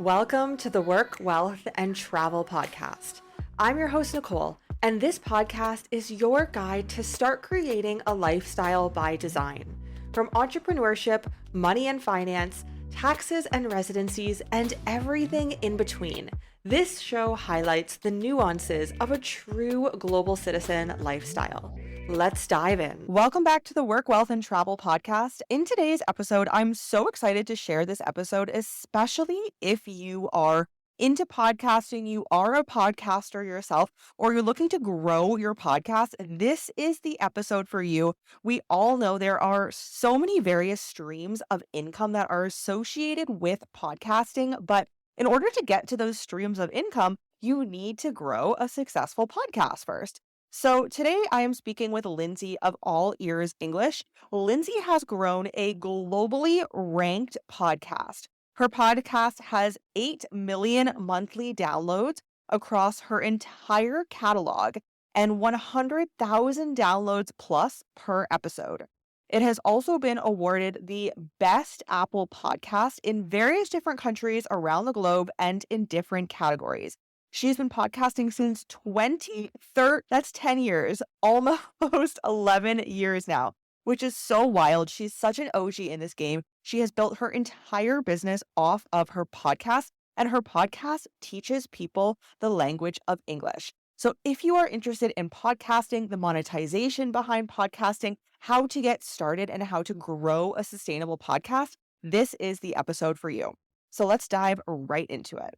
Welcome to the Work, Wealth, and Travel podcast. I'm your host, Nicole, and this podcast is your guide to start creating a lifestyle by design. From entrepreneurship, money and finance, taxes and residencies, and everything in between, this show highlights the nuances of a true global citizen lifestyle. Let's dive in. Welcome back to the Work, Wealth, and Travel podcast. In today's episode, I'm so excited to share this episode, especially if you are into podcasting, you are a podcaster yourself, or you're looking to grow your podcast. This is the episode for you. We all know there are so many various streams of income that are associated with podcasting, but in order to get to those streams of income, you need to grow a successful podcast first. So today I am speaking with Lindsay of All Ears English. Lindsay has grown a globally ranked podcast. Her podcast has 8 million monthly downloads across her entire catalog and 100,000 downloads plus per episode. It has also been awarded the best Apple podcast in various different countries around the globe and in different categories. She's been podcasting since 2013. That's 10 years, almost 11 years now, which is so wild. She's such an OG in this game. She has built her entire business off of her podcast, and her podcast teaches people the language of English. So if you are interested in podcasting, the monetization behind podcasting, how to get started and how to grow a sustainable podcast, this is the episode for you. So let's dive right into it.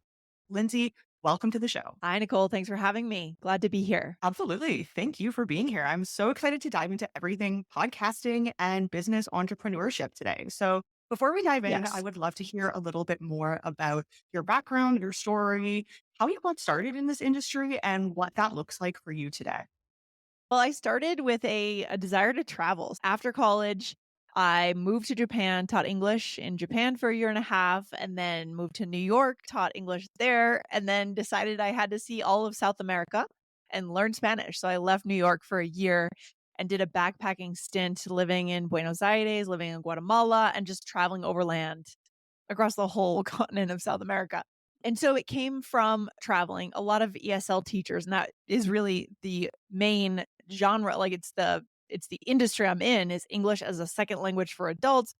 Lindsay, welcome to the show. Hi, Nicole. Thanks for having me. Glad to be here. Absolutely. Thank you for being here. I'm so excited to dive into everything podcasting and business entrepreneurship today. So before we dive in, Yes. I would love to hear a little bit more about your background, your story, how you got started in this industry, and what that looks like for you today. Well, I started with a desire to travel. After college, I moved to Japan, taught English in Japan for a year and a half, and then moved to New York, taught English there, and then decided I had to see all of South America and learn Spanish. So I left New York for a year and did a backpacking stint living in Buenos Aires, living in Guatemala, and just traveling overland across the whole continent of South America. And so it came from traveling, a lot of ESL teachers, and that is really the main genre. Like it's the industry I'm in is English as a second language for adults.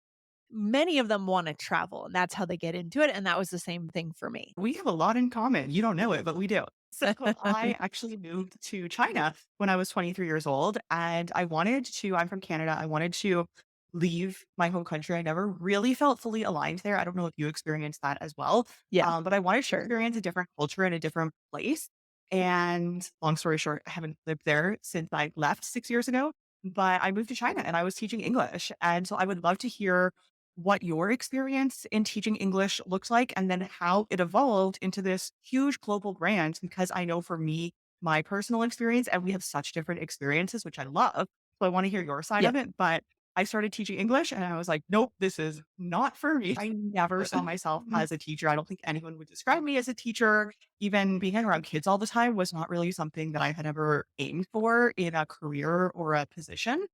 Many of them want to travel, and that's how they get into it. And that was the same thing for me. We have a lot in common. You don't know it, but we do. So I actually moved to China when I was 23 years old, and I'm from Canada. I wanted to leave my home country. I never really felt fully aligned there. I don't know if you experienced that as well. Yeah, But I wanted to sure. experience a different culture in a different place. And long story short, I haven't lived there since I left 6 years ago, but I moved to China and I was teaching English. And so I would love to hear what your experience in teaching English looks like and then how it evolved into this huge global brand. Because I know for me, my personal experience, and we have such different experiences, which I love. So I want to hear your side Yeah. of it. But I started teaching English and I was like, nope, this is not for me. I never saw myself as a teacher. I don't think anyone would describe me as a teacher. Even being around kids all the time was not really something that I had ever aimed for in a career or a position.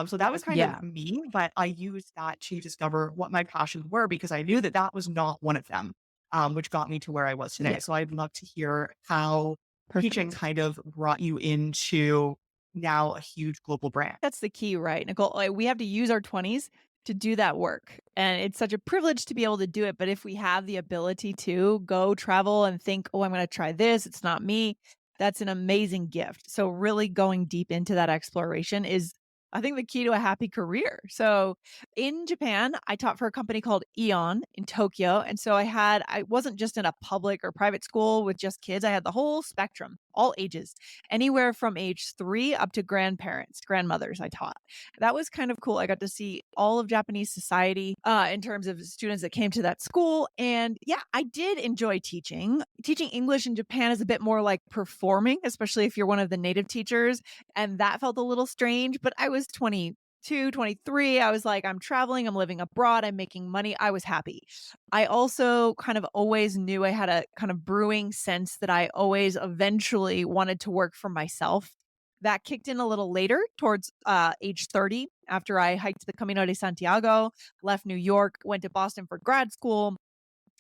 So that was kind Yeah. of me, but I used that to discover what my passions were because I knew that that was not one of them, which got me to where I was today. Yeah. So I'd love to hear how teaching Perfect. kind of brought you into now a huge global brand. That's the key, right, Nicole? Like, we have to use our 20s to do that work. And it's such a privilege to be able to do it. But if we have the ability to go travel and think, oh, I'm going to try this, it's not me, that's an amazing gift. So, really going deep into that exploration is, I think, the key to a happy career. So, in Japan, I taught for a company called Eon in Tokyo. And so I wasn't just in a public or private school with just kids, I had the whole spectrum, all ages, anywhere from age 3 up to grandmothers I taught. That was kind of cool. I got to see all of Japanese society in terms of students that came to that school. And yeah, I did enjoy teaching. Teaching English in Japan is a bit more like performing, especially if you're one of the native teachers. And that felt a little strange, but I was 22, 23. I was like, I'm traveling, I'm living abroad, I'm making money. I was happy. I also kind of always knew I had a kind of brewing sense that I always eventually wanted to work for myself. That kicked in a little later towards age 30 after I hiked the Camino de Santiago, left New York, went to Boston for grad school,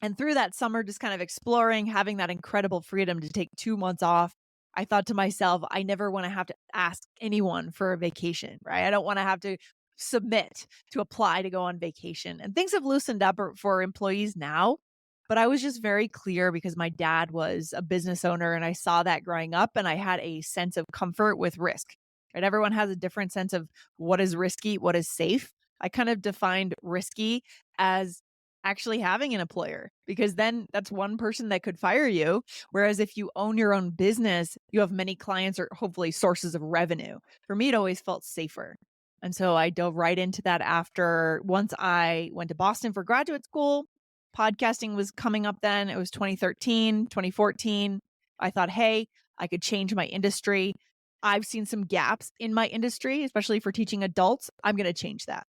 And through that summer, just kind of exploring, having that incredible freedom to take 2 months off, I thought to myself, I never want to have to ask anyone for a vacation, right? I don't want to have to submit to apply to go on vacation. And things have loosened up for employees now. But I was just very clear because my dad was a business owner and I saw that growing up and I had a sense of comfort with risk. Right? Everyone has a different sense of what is risky, what is safe. I kind of defined risky as actually having an employer because then that's one person that could fire you. Whereas if you own your own business, you have many clients or hopefully sources of revenue. For me, it always felt safer. And so I dove right into that after once I went to Boston for graduate school. Podcasting was coming up then. It was 2013, 2014. I thought, hey, I could change my industry. I've seen some gaps in my industry, especially for teaching adults. I'm going to change that.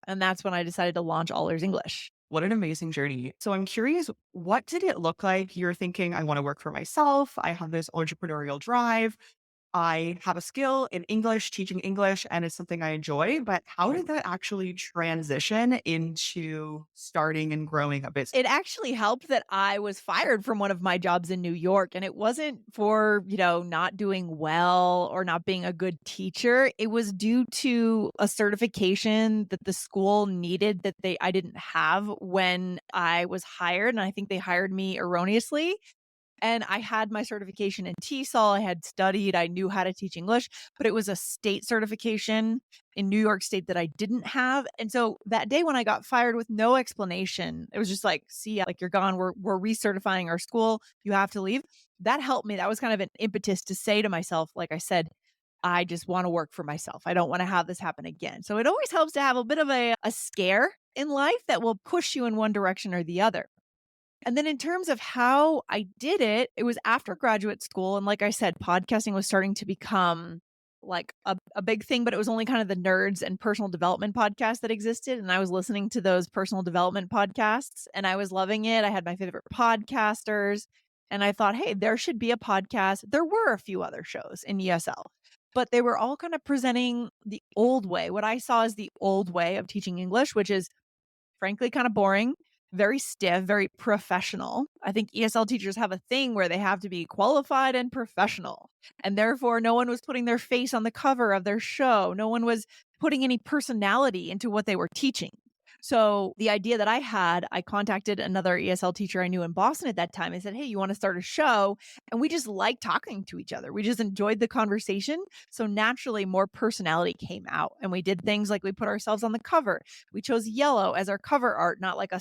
And that's when I decided to launch All Ears English. What an amazing journey. So I'm curious, what did it look like? You're thinking, I want to work for myself. I have this entrepreneurial drive. I have a skill in English, teaching English, and it's something I enjoy. But how did that actually transition into starting and growing a business? It actually helped that I was fired from one of my jobs in New York, and it wasn't for, not doing well or not being a good teacher. It was due to a certification that the school needed that I didn't have when I was hired, and I think they hired me erroneously. And I had my certification in TESOL. I had studied, I knew how to teach English, but it was a state certification in New York State that I didn't have. And so that day when I got fired with no explanation, it was just like, see ya, like you're gone. We're recertifying our school. You have to leave. That helped me. That was kind of an impetus to say to myself, like I said, I just want to work for myself. I don't want to have this happen again. So it always helps to have a bit of a scare in life that will push you in one direction or the other. And then in terms of how I did it, it was after graduate school. And like I said, podcasting was starting to become like a big thing, but it was only kind of the nerds and personal development podcasts that existed. And I was listening to those personal development podcasts and I was loving it. I had my favorite podcasters. And I thought, hey, there should be a podcast. There were a few other shows in ESL, but they were all kind of presenting the old way. What I saw is the old way of teaching English, which is frankly kind of boring, very stiff, very professional. I think ESL teachers have a thing where they have to be qualified and professional. And therefore, no one was putting their face on the cover of their show. No one was putting any personality into what they were teaching. So the idea that I had, I contacted another ESL teacher I knew in Boston at that time. I said, hey, you want to start a show? And we just liked talking to each other. We just enjoyed the conversation. So naturally, more personality came out. And we did things like we put ourselves on the cover. We chose yellow as our cover art, not like a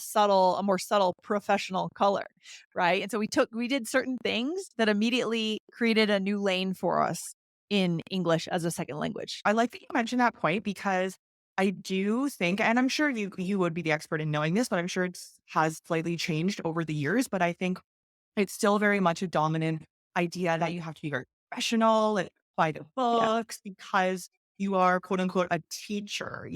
more subtle professional color. Right. And so we did certain things that immediately created a new lane for us in English as a second language. I like that you mentioned that point because I do think, and I'm sure you would be the expert in knowing this, but I'm sure it's has slightly changed over the years. But I think it's still very much a dominant idea that you have to be very professional and buy the Yeah. books because you are quote unquote a teacher,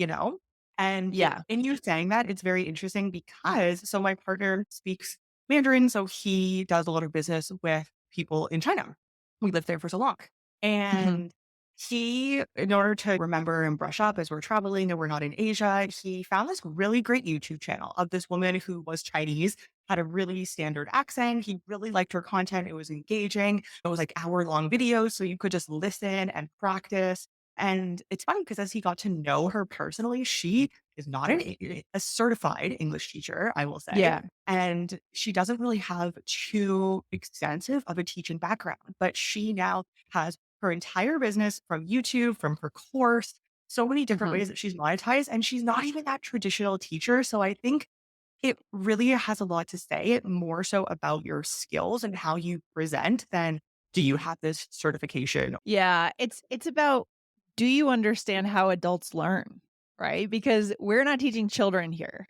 And Yeah. in you saying that, it's very interesting because so my partner speaks Mandarin, so he does a lot of business with people in China. We lived there for so long. Mhm. And he, in order to remember and brush up as we're traveling and we're not in Asia, he found this really great YouTube channel of this woman who was Chinese, had a really standard accent. He really liked her content. It was engaging. It was like hour-long videos, so you could just listen and practice. And it's funny because as he got to know her personally, she is not a certified English teacher, I will say. Yeah. And she doesn't really have too extensive of a teaching background, but she now has her entire business from YouTube, from her course, so many different Mhm. ways that she's monetized. And she's not even that traditional teacher. So I think it really has a lot to say more so about your skills and how you present than do you have this certification? Yeah, it's about, do you understand how adults learn, right? Because we're not teaching children here.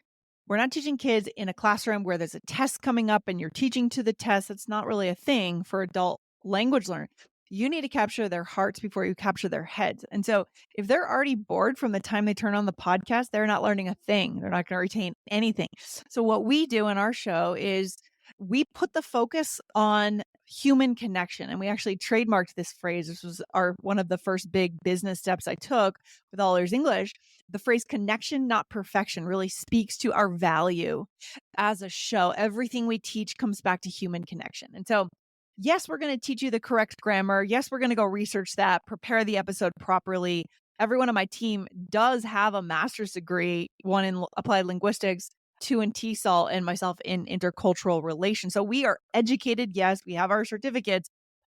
We're not teaching kids in a classroom where there's a test coming up and you're teaching to the test. It's not really a thing for adult language learning. You need to capture their hearts before you capture their heads. And so if they're already bored from the time they turn on the podcast, they're not learning a thing. They're not going to retain anything. So what we do in our show is We put the focus on human connection, and we actually trademarked this phrase. This was our one of the first big business steps I took with All Ears English. The phrase connection, not perfection, really speaks to our value as a show. Everything we teach comes back to human connection. And so, yes, we're going to teach you the correct grammar. Yes, we're going to go research that, prepare the episode properly. Everyone on my team does have a master's degree, one in applied linguistics, two in TESOL, and myself in intercultural relations. So we are educated. Yes, we have our certificates,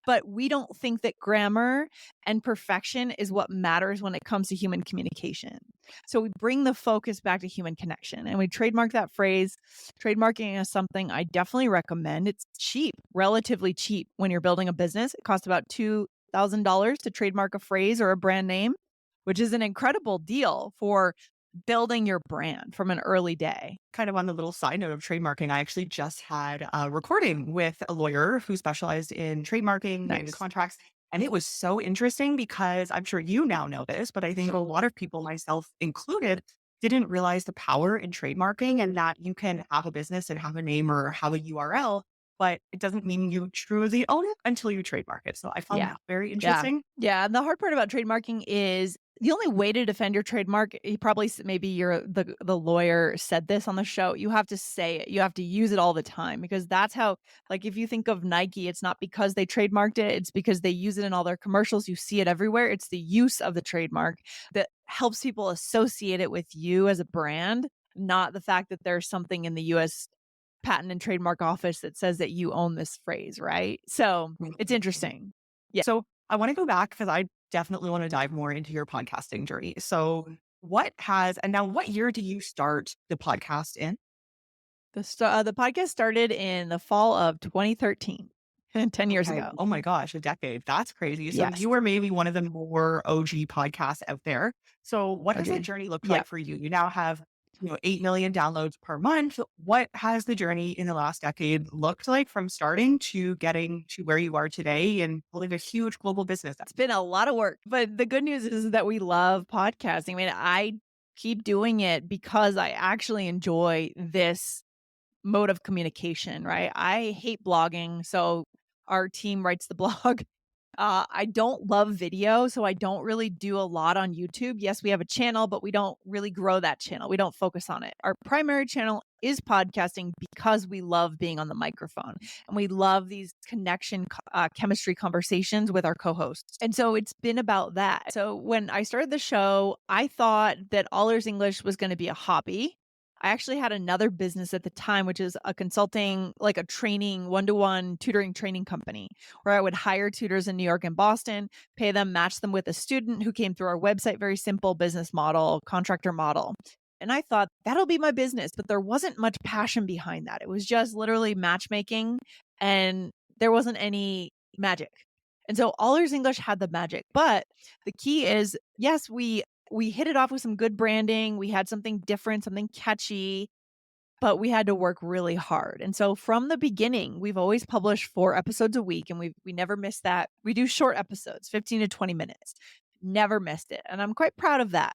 but we don't think that grammar and perfection is what matters when it comes to human communication. So we bring the focus back to human connection, and we trademark that phrase. Trademarking is something I definitely recommend. It's cheap, relatively cheap when you're building a business. It costs about $2,000 to trademark a phrase or a brand name, which is an incredible deal for building your brand from an early day. Kind of on the little side note of trademarking, I actually just had a recording with a lawyer who specialized in trademarking and Nice. contracts. And it was so interesting because I'm sure you now know this, but I think a lot of people, myself included, didn't realize the power in trademarking and that you can have a business and have a name or have a URL, but it doesn't mean you truly own it until you trademark it. So I found Yeah. that very Yeah. interesting. Yeah. And the hard part about trademarking is the only way to defend your trademark, you probably maybe you're the lawyer said this on the show. You have to say it. You have to use it all the time because that's how, like, if you think of Nike, it's not because they trademarked it, it's because they use it in all their commercials. You see it everywhere. It's the use of the trademark that helps people associate it with you as a brand, not the fact that there's something in the US Patent and Trademark Office that says that you own this phrase, right? So it's interesting. Yeah. So I want to go back because I definitely want to dive more into your podcasting journey. So and now what year do you start the podcast in? The podcast started in the fall of 2013, 10 years Okay. ago. Oh my gosh, a decade. That's crazy. So Yes. you were maybe one of the more OG podcasts out there. So what has that OG. journey looked Yeah. like for you? You now have, 8 million downloads per month. What has the journey in the last decade looked like from starting to getting to where you are today and building a huge global business? It's been a lot of work, but the good news is that we love podcasting. I mean, I keep doing it because I actually enjoy this mode of communication, right? I hate blogging, so our team writes the blog. I don't love video, so I don't really do a lot on YouTube. Yes, we have a channel, but we don't really grow that channel. We don't focus on it. Our primary channel is podcasting because we love being on the microphone and we love these chemistry conversations with our co-hosts. And so it's been about that. So when I started the show, I thought that All Ears English was going to be a hobby. I actually had another business at the time, which is a consulting, like a training, one-to-one tutoring training company, where I would hire tutors in New York and Boston, pay them, match them with a student who came through our website, very simple business model, contractor model. And I thought that'll be my business, but there wasn't much passion behind that. It was just literally matchmaking and there wasn't any magic. And so All Ears English had the magic. But the key is, yes, we hit it off with some good branding. We had something different, something catchy, but we had to work really hard. And so from the beginning, we've always published 4 episodes a week and we never missed that. We do short episodes, 15 to 20 minutes. Never missed it. And I'm quite proud of that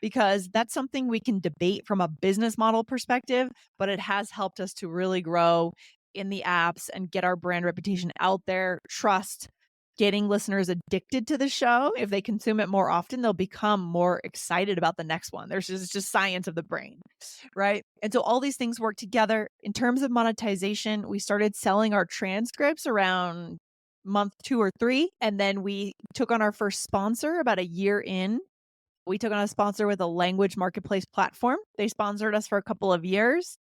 because that's something we can debate from a business model perspective, but it has helped us to really grow in the apps and get our brand reputation out there, trust, getting listeners addicted to the show. If they consume it more often, they'll become more excited about the next one. It's just science of the brain, right? And so all these things work together. In terms of monetization, we started selling our transcripts around month 2 or 3, and then we took on our first sponsor about a year in. We took on a sponsor with a language marketplace platform. They sponsored us for a couple of years.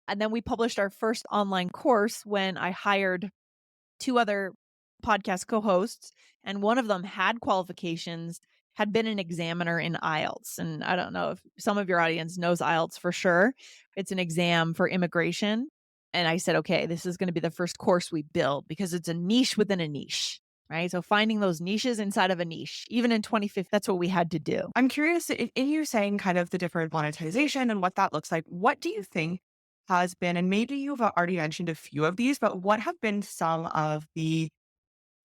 And then we published our first online course when I hired 2 other podcast co-hosts, and one of them had qualifications, had been an examiner in IELTS. And I don't know if some of your audience knows IELTS for sure. It's an exam for immigration. And I said, okay, this is going to be the first course we build because it's a niche within a niche, right? So finding those niches inside of a niche, even in 2015, that's what we had to do. I'm curious in you saying kind of the different monetization and what that looks like. What do you think has been, and maybe you've already mentioned a few of these, but what have been some of the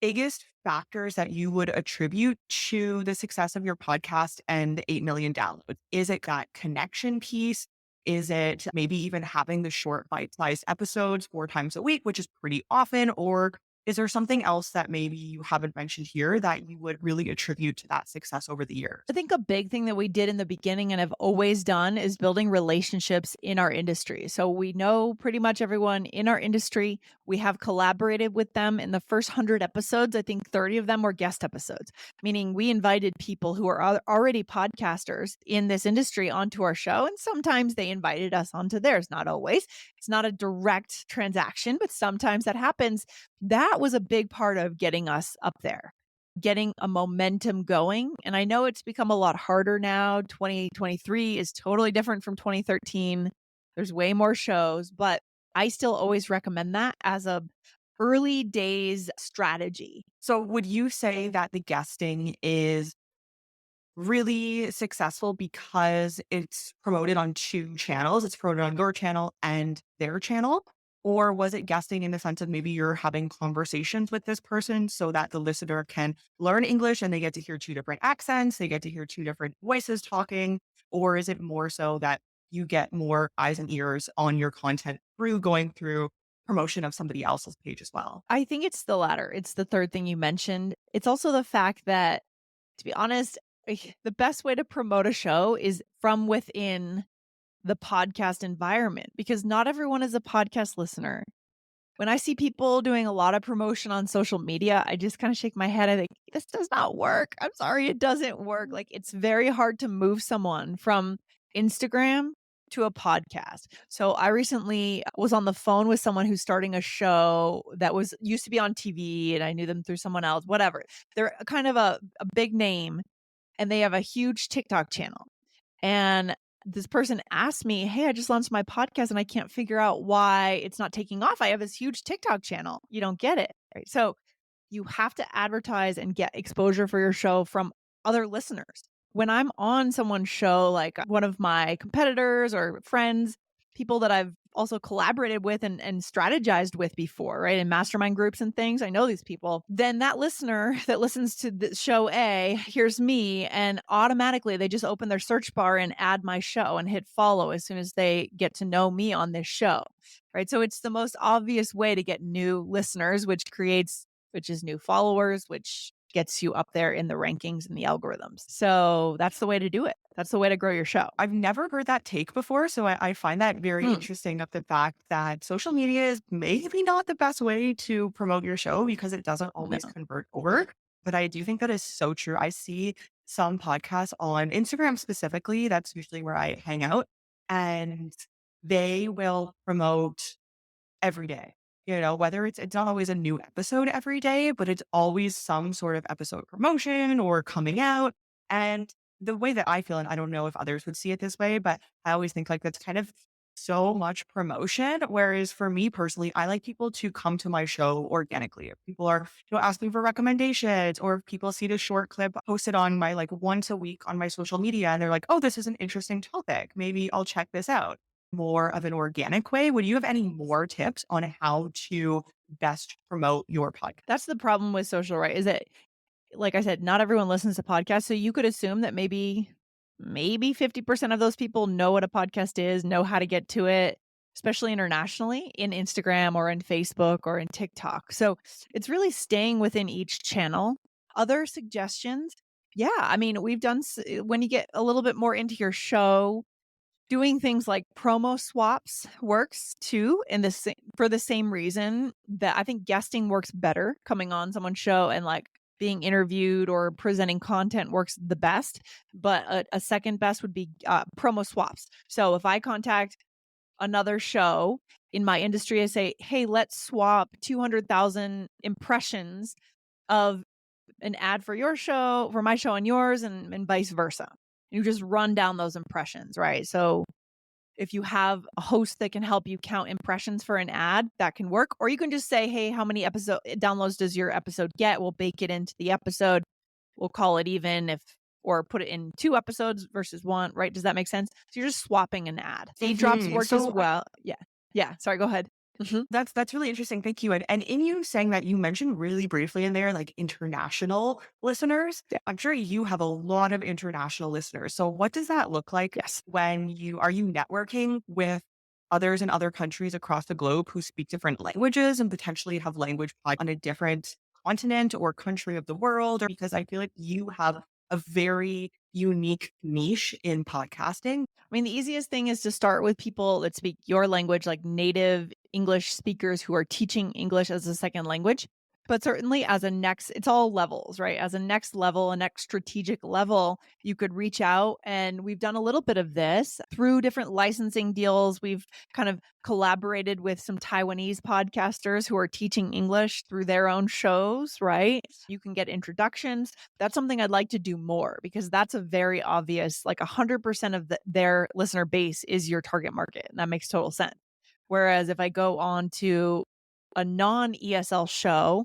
biggest factors that you would attribute to the success of your podcast and the 8 million downloads? Is it that connection piece? Is it maybe even having the short bite-sized episodes 4 times a week, which is pretty often? Or is there something else that maybe you haven't mentioned here that you would really attribute to that success over the years? I think a big thing that we did in the beginning and have always done is building relationships in our industry. So we know pretty much everyone in our industry. We have collaborated with them in the first 100 episodes. I think 30 of them were guest episodes, meaning we invited people who are already podcasters in this industry onto our show. And sometimes they invited us onto theirs, not always. It's not a direct transaction, but sometimes that happens. That was a big part of getting us up there, getting a momentum going. And I know it's become a lot harder now. 2023 is totally different from 2013. There's way more shows, but I still always recommend that as a early days strategy. So would you say that the guesting is really successful because it's promoted on 2 channels? It's promoted on your channel and their channel? Or was it guesting in the sense of maybe you're having conversations with this person so that the listener can learn English and they get to hear 2 different accents, they get to hear 2 different voices talking? Or is it more so that you get more eyes and ears on your content through going through promotion of somebody else's page as well? I think it's the latter. It's the third thing you mentioned. It's also the fact that, to be honest, the best way to promote a show is from within the podcast environment because not everyone is a podcast listener. When I see people doing a lot of promotion on social media, I just kind of shake my head. I think this does not work. I'm sorry, it doesn't work. Like it's very hard to move someone from Instagram to a podcast. So I recently was on the phone with someone who's starting a show that was used to be on TV and I knew them through someone else, whatever. They're kind of a big name and they have a huge TikTok channel. And this person asked me, "Hey, I just launched my podcast and I can't figure out why it's not taking off. I have this huge TikTok channel. You don't get it." Right? So you have to advertise and get exposure for your show from other listeners. When I'm on someone's show, like one of my competitors or friends, people that I've also collaborated with and strategized with before, right? In mastermind groups and things, I know these people. Then that listener that listens to the show A hears me and automatically they just open their search bar and add my show and hit follow as soon as they get to know me on this show, right? So it's the most obvious way to get new listeners, which is new followers, which gets you up there in the rankings and the algorithms. So that's the way to do it. That's the way to grow your show. I've never heard that take before. So I find that very Hmm. interesting of the fact that social media is maybe not the best way to promote your show because it doesn't No. always convert over. But I do think that is so true. I see some podcasts on Instagram specifically. That's usually where I hang out. And they will promote every day. You know, whether it's not always a new episode every day, but it's always some sort of episode promotion or coming out. And the way that I feel, and I don't know if others would see it this way, but I always think like that's kind of so much promotion. Whereas for me personally, I like people to come to my show organically. If people are, asking for recommendations, or if people see the short clip posted on my like once a week on my social media and they're like, oh, this is an interesting topic. Maybe I'll check this out. More of an organic way. Would you have any more tips on how to best promote your podcast? That's the problem with social, right? Is that, like I said, not everyone listens to podcasts. So you could assume that maybe 50% of those people know what a podcast is, know how to get to it, especially internationally in Instagram or in Facebook or in TikTok. So it's really staying within each channel. Other suggestions? Yeah, I mean, we've done when you get a little bit more into your show, doing things like promo swaps works too, in for the same reason that I think guesting works better. Coming on someone's show and like being interviewed or presenting content works the best, but a second best would be promo swaps. So if I contact another show in my industry, I say, "Hey, let's swap 200,000 impressions of an ad for your show, for my show and yours, and vice versa." You just run down those impressions, right? So if you have a host that can help you count impressions for an ad, that can work. Or you can just say, "Hey, how many episode downloads does your episode get? We'll bake it into the episode. We'll call it even or put it in 2 episodes versus 1," right? Does that make sense? So you're just swapping an ad. Feed drops work as So well. Yeah. Yeah. Sorry, go ahead. Mhm. That's really interesting. Thank you. And in you saying that, you mentioned really briefly in there, like international listeners. Yeah. I'm sure you have a lot of international listeners. So what does that look like Yes. when are you networking with others in other countries across the globe who speak different languages and potentially have language on a different continent or country of the world? Or because I feel like you have a very unique niche in podcasting. I mean, the easiest thing is to start with people that speak your language, like native English speakers who are teaching English as a second language. But certainly, as a next, it's all levels, right? As a next level, a next strategic level, you could reach out. And we've done a little bit of this through different licensing deals. We've kind of collaborated with some Taiwanese podcasters who are teaching English through their own shows, right? You can get introductions. That's something I'd like to do more because that's a very obvious, like 100% of their listener base is your target market. And that makes total sense. Whereas if I go on to a non ESL show,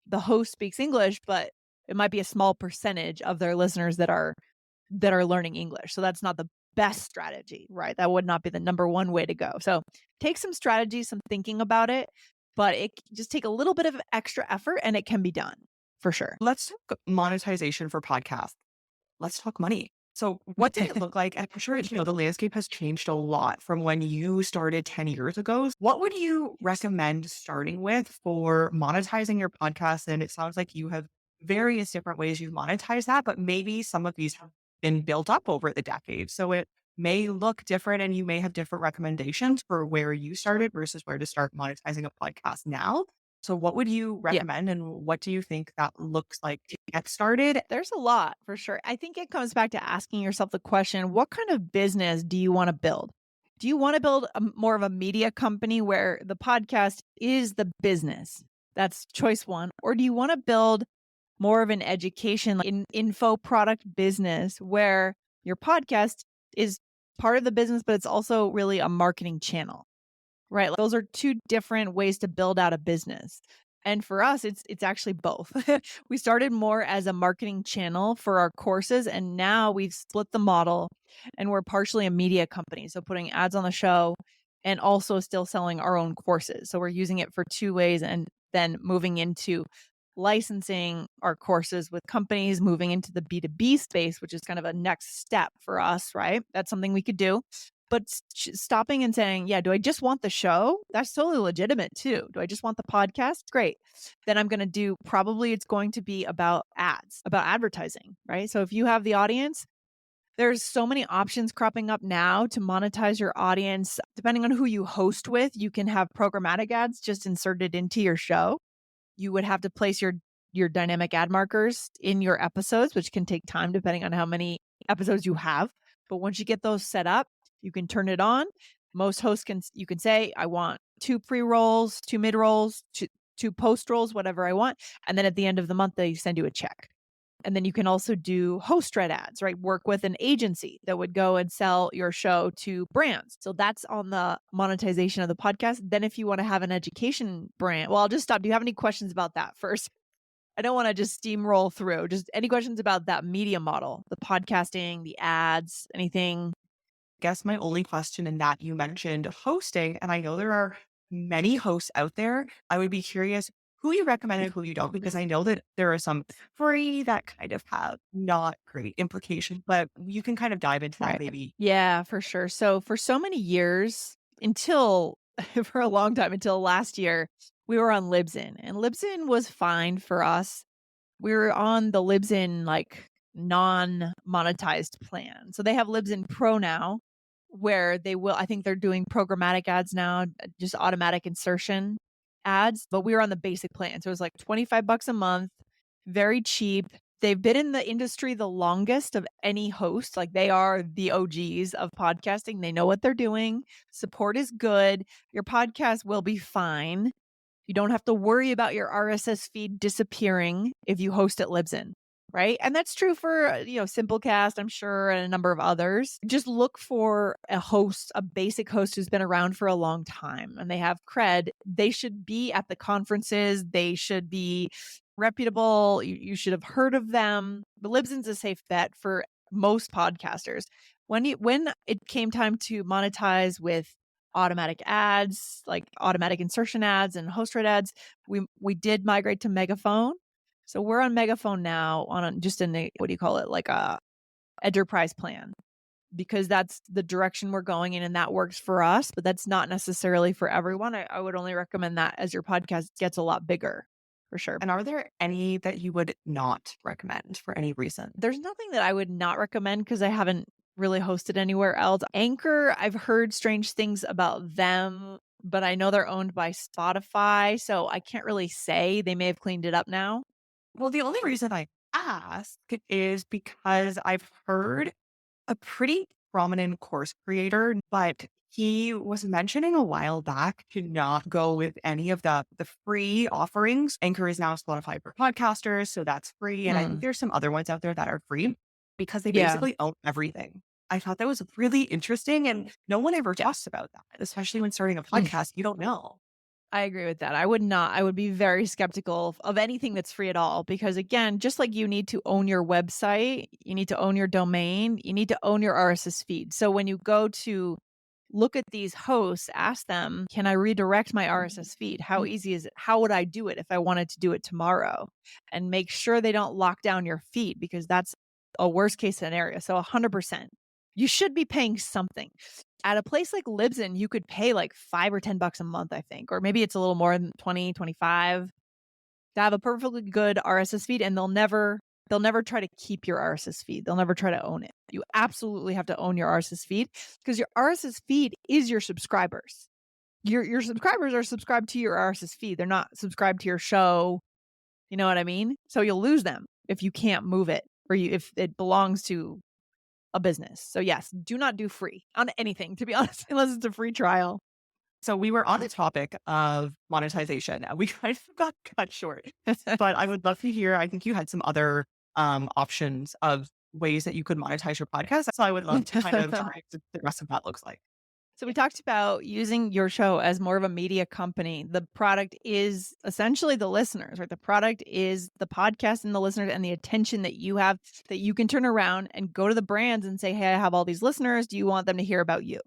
the host speaks English, but it might be a small percentage of their listeners that are learning English. So that's not the best strategy, right? That would not be the number one way to go. So take some strategy, some thinking about it, but just take a little bit of extra effort and it can be done for sure. Let's talk monetization for podcasts. Let's talk money. So what did it look like? And I'm sure, the landscape has changed a lot from when you started 10 years ago. What would you recommend starting with for monetizing your podcast? And it sounds like you have various different ways you monetize that, but maybe some of these have been built up over the decades. So it may look different and you may have different recommendations for where you started versus where to start monetizing a podcast now. So what would you Yeah. recommend and what do you think that looks like to get started? There's a lot for sure. I think it comes back to asking yourself the question, what kind of business do you want to build? Do you want to build more of a media company where the podcast is the business? That's choice one. Or do you want to build more of an education info product business where your podcast is part of the business, but it's also really a marketing channel? Right, like, those are 2 different ways to build out a business, and for us, it's actually both. We started more as a marketing channel for our courses, and now we've split the model, and we're partially a media company, so putting ads on the show and also still selling our own courses, so we're using it for 2 ways and then moving into licensing our courses with companies, moving into the B2B space, which is kind of a next step for us, right? That's something we could do. But stopping and saying, "Yeah, do I just want the show?" That's totally legitimate too. Do I just want the podcast? Great. Then I'm gonna do probably it's going to be about ads, about advertising, right? So if you have the audience, there's so many options cropping up now to monetize your audience. Depending on who you host with, you can have programmatic ads just inserted into your show. You would have to place your dynamic ad markers in your episodes, which can take time depending on how many episodes you have. But once you get those set up, you can turn it on. Most hosts you can say, I want 2 pre-rolls, 2 mid-rolls, 2 post-rolls, whatever I want. And then at the end of the month, they send you a check. And then you can also do host-read ads, right? Work with an agency that would go and sell your show to brands. So that's on the monetization of the podcast. Then if you want to have an education brand, well, I'll just stop. Do you have any questions about that first? I don't want to just steamroll through. Just any questions about that media model, the podcasting, the ads, anything? Guess my only question in that you mentioned hosting, and I know there are many hosts out there. I would be curious who you recommend and who you don't, because I know that there are some free that kind of have not great implications, but you can kind of dive into that Right. maybe. Yeah, for sure. So for so many years, until for a long time, until last year, we were on Libsyn, and Libsyn was fine for us. We were on the Libsyn like non-monetized plan. So they have Libsyn Pro now, where I think they're doing programmatic ads now, just automatic insertion ads, but we were on the basic plan. So it was like 25 bucks a month, very cheap. They've been in the industry the longest of any host. Like they are the OGs of podcasting. They know what they're doing. Support is good. Your podcast will be fine. You don't have to worry about your RSS feed disappearing if you host at Libsyn, right? And that's true for, Simplecast, I'm sure, and a number of others. Just look for a basic host who's been around for a long time and they have cred. They should be at the conferences. They should be reputable. You should have heard of them. But Libsyn's a safe bet for most podcasters. When it came time to monetize with automatic ads, like automatic insertion ads and host read ads. We did migrate to Megaphone. So we're on Megaphone now on just in the, what do you call it? Like a enterprise plan, because that's the direction we're going in and that works for us, but that's not necessarily for everyone. I would only recommend that as your podcast gets a lot bigger, for sure. And are there any that you would not recommend for any reason? There's nothing that I would not recommend because I haven't really hosted anywhere else. Anchor, I've heard strange things about them, but I know they're owned by Spotify, so I can't really say. They may have cleaned it up now. Well, the only reason I ask is because I've heard a pretty prominent course creator, but he was mentioning a while back to not go with any of the free offerings. Anchor is now Spotify for podcasters, so that's free. And I think Mm, there's some other ones out there that are free because they yeah. basically own everything. I thought that was really interesting. And no one ever talks about that, especially when starting a Mm. podcast. You don't know. I agree with that. I would not. I would be very skeptical of anything that's free at all because, again, just like you need to own your website, you need to own your domain, you need to own your RSS feed. So when you go to look at these hosts, ask them, can I redirect my RSS feed? How easy is it? How would I do it if I wanted to do it tomorrow? And make sure they don't lock down your feed because that's a worst case scenario. So 100%. You should be paying something. At a place like Libsyn, you could pay like 5 or $10 a month, I think, or maybe it's a little more than 20, 25 to have a perfectly good RSS feed, and they'll never try to keep your RSS feed. They'll never try to own it. You absolutely have to own your RSS feed because your RSS feed is your subscribers. Your subscribers are subscribed to your RSS feed. They're not subscribed to your show. You know what I mean? So you'll lose them if you can't move it or if it belongs to a business. So yes, do not do free on anything, to be honest, unless it's a free trial. So we were on the topic of monetization. And we kind of got cut short, but I would love to hear. I think you had some other options of ways that you could monetize your podcast. So I would love to kind of try the rest of that looks like. So we talked about using your show as more of a media company. The product is essentially the listeners, right? The product is the podcast and the listeners and the attention that you have that you can turn around and go to the brands and say, "Hey, I have all these listeners. Do you want them to hear about you?"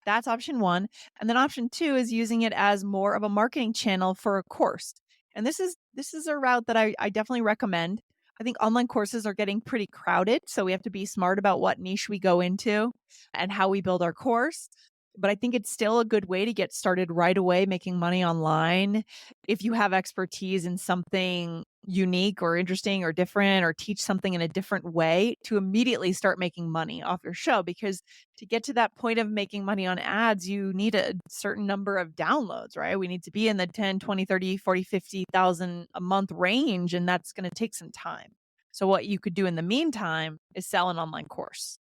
That's option 1. And then option 2 is using it as more of a marketing channel for a course. And this is a route that I definitely recommend. I think online courses are getting pretty crowded, so we have to be smart about what niche we go into and how we build our course. But I think it's still a good way to get started right away making money online if you have expertise in something unique or interesting or different or teach something in a different way to immediately start making money off your show, because to get to that point of making money on ads, you need a certain number of downloads, right? We need to be in the 10, 20, 30, 40, 50,000 a month range, and that's going to take some time. So what you could do in the meantime is sell an online course.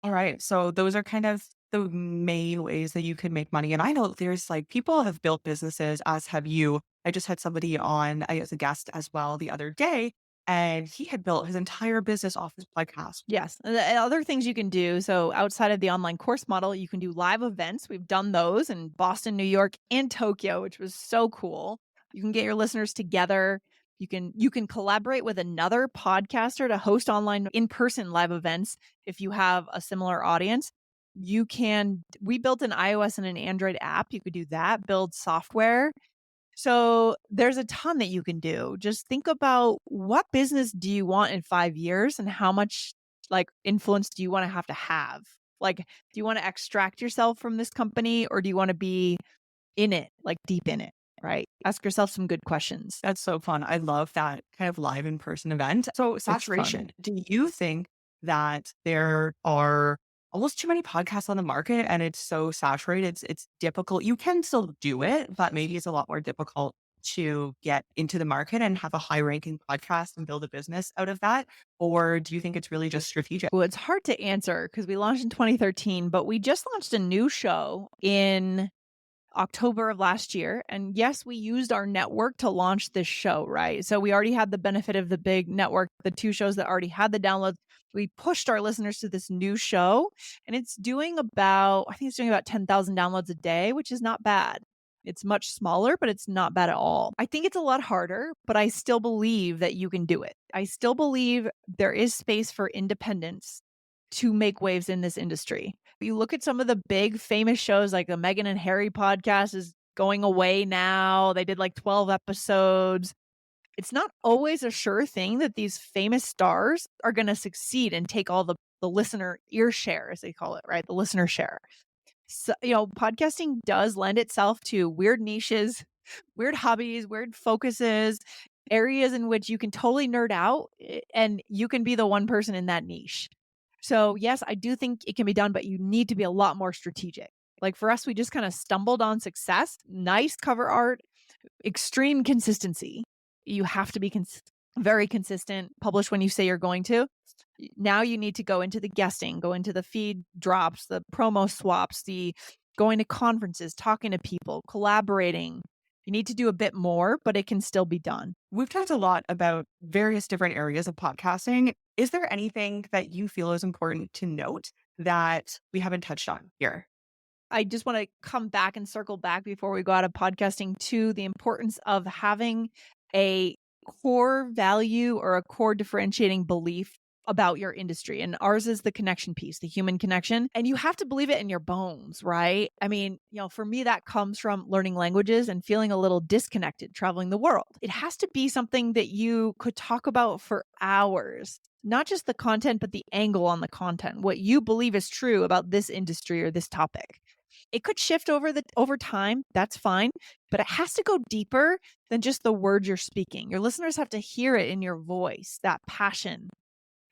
All right. So those are kind of the main ways that you can make money. And I know there's like people have built businesses, as have you. I just had somebody on as a guest as well the other day, and he had built his entire business off his podcast. Yes. And the other things you can do. So outside of the online course model, you can do live events. We've done those in Boston, New York, and Tokyo, which was so cool. You can get your listeners together. You can collaborate with another podcaster to host online in-person live events if you have a similar audience. We built an iOS and an Android app. You could do that, build software. So there's a ton that you can do. Just think about what business do you want in 5 years and how much like influence do you want to have? Like, do you want to extract yourself from this company or do you want to be in it, like deep in it, right? Ask yourself some good questions. That's so fun. I love that kind of live in person event. So It's fun. saturation. Do you think that there are almost too many podcasts on the market and it's so saturated? It's difficult. You can still do it, but maybe it's a lot more difficult to get into the market and have a high ranking podcast and build a business out of that? Or do you think it's really just strategic? Well, it's hard to answer because we launched in 2013, but we just launched a new show in October of last year. And yes, we used our network to launch this show, right? So we already had the benefit of the big network, the 2 shows that already had the downloads. We pushed our listeners to this new show, and I think it's doing about 10,000 downloads a day, which is not bad. It's much smaller, but it's not bad at all. I think it's a lot harder, but I still believe that you can do it. I still believe there is space for independence to make waves in this industry. You look at some of the big famous shows like the Meghan and Harry podcast is going away now. They did like 12 episodes. It's not always a sure thing that these famous stars are going to succeed and take all the listener ear share, as they call it, right? The listener share. So, podcasting does lend itself to weird niches, weird hobbies, weird focuses, areas in which you can totally nerd out and you can be the one person in that niche. So, yes, I do think it can be done, but you need to be a lot more strategic. Like for us, we just kind of stumbled on success, nice cover art, extreme consistency. You have to be very consistent, publish when you say you're going to. Now you need to go into the guesting, go into the feed drops, the promo swaps, the going to conferences, talking to people, collaborating. You need to do a bit more, but it can still be done. We've talked a lot about various different areas of podcasting. Is there anything that you feel is important to note that we haven't touched on here? I just want to come back and circle back before we go out of podcasting to the importance of having a core value or a core differentiating belief about your industry. And ours is the connection piece, the human connection. And you have to believe it in your bones, right? I mean, for me, that comes from learning languages and feeling a little disconnected traveling the world. It has to be something that you could talk about for hours. Not just the content, but the angle on the content, what you believe is true about this industry or this topic. It could shift over time, that's fine, but it has to go deeper than just the words you're speaking. Your listeners have to hear it in your voice, that passion,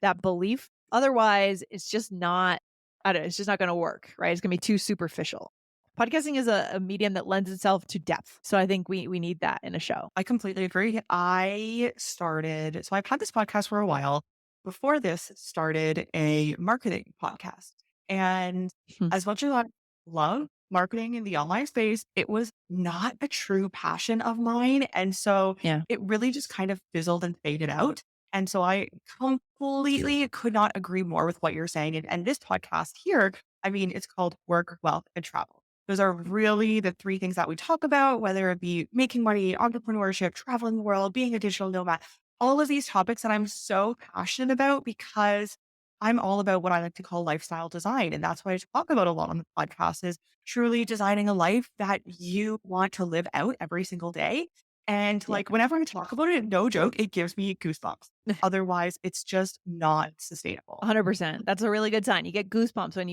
that belief. Otherwise, it's just not I don't know, it's just not gonna work, right? It's gonna be too superficial. Podcasting is a medium that lends itself to depth. So I think we need that in a show. I completely agree. I've had this podcast for a while. Before this, started a marketing podcast. And Hmm. as much as I love marketing in the online space, it was not a true passion of mine. And so Yeah. it really just kind of fizzled and faded out. And so I completely could not agree more with what you're saying. And this podcast here, I mean, it's called Work, Wealth, and Travel. Those are really the three things that we talk about, whether it be making money, entrepreneurship, traveling the world, being a digital nomad, all of these topics that I'm so passionate about because I'm all about what I like to call lifestyle design. And that's what I talk about a lot on the podcast is truly designing a life that you want to live out every single day. And Yeah. like whenever I talk about it, no joke, it gives me goosebumps. Otherwise, it's just not sustainable. 100%. That's a really good sign. You get goosebumps when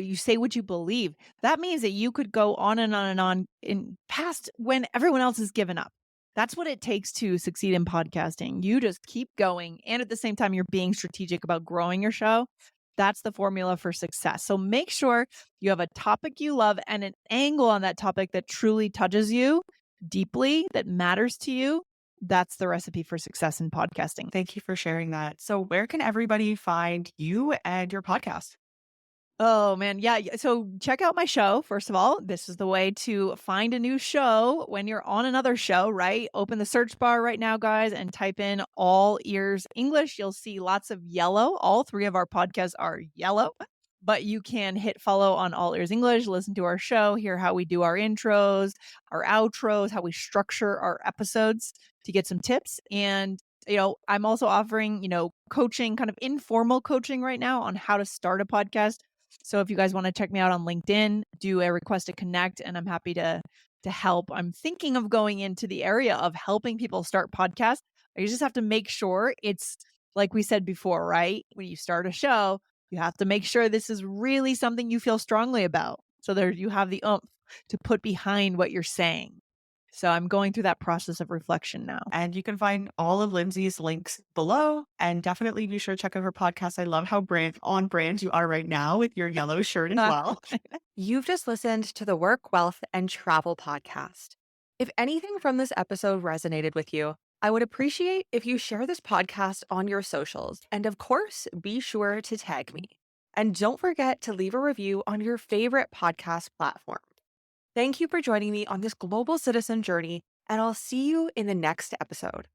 you say what you believe. That means that you could go on and on and on in past when everyone else has given up. That's what it takes to succeed in podcasting. You just keep going. And at the same time, you're being strategic about growing your show. That's the formula for success. So make sure you have a topic you love and an angle on that topic that truly touches you deeply, that matters to you. That's the recipe for success in podcasting. Thank you for sharing that. So, where can everybody find you and your podcast? Oh man, yeah. So check out my show. First of all, this is the way to find a new show when you're on another show, right? Open the search bar right now, guys, and type in All Ears English. You'll see lots of yellow. All three of our podcasts are yellow, but you can hit follow on All Ears English, listen to our show, hear how we do our intros, our outros, how we structure our episodes to get some tips. And I'm also offering, coaching, kind of informal coaching right now on how to start a podcast. So if you guys want to check me out on LinkedIn, do a request to connect and I'm happy to help. I'm thinking of going into the area of helping people start podcasts. You just have to make sure it's like we said before, right? When you start a show, you have to make sure this is really something you feel strongly about. So there you have the oomph to put behind what you're saying. So I'm going through that process of reflection now. And you can find all of Lindsay's links below. And definitely be sure to check out her podcast. I love how on brand you are right now with your yellow shirt as well. You've just listened to the Work, Wealth, and Travel podcast. If anything from this episode resonated with you, I would appreciate if you share this podcast on your socials. And of course, be sure to tag me. And don't forget to leave a review on your favorite podcast platform. Thank you for joining me on this global citizen journey, and I'll see you in the next episode.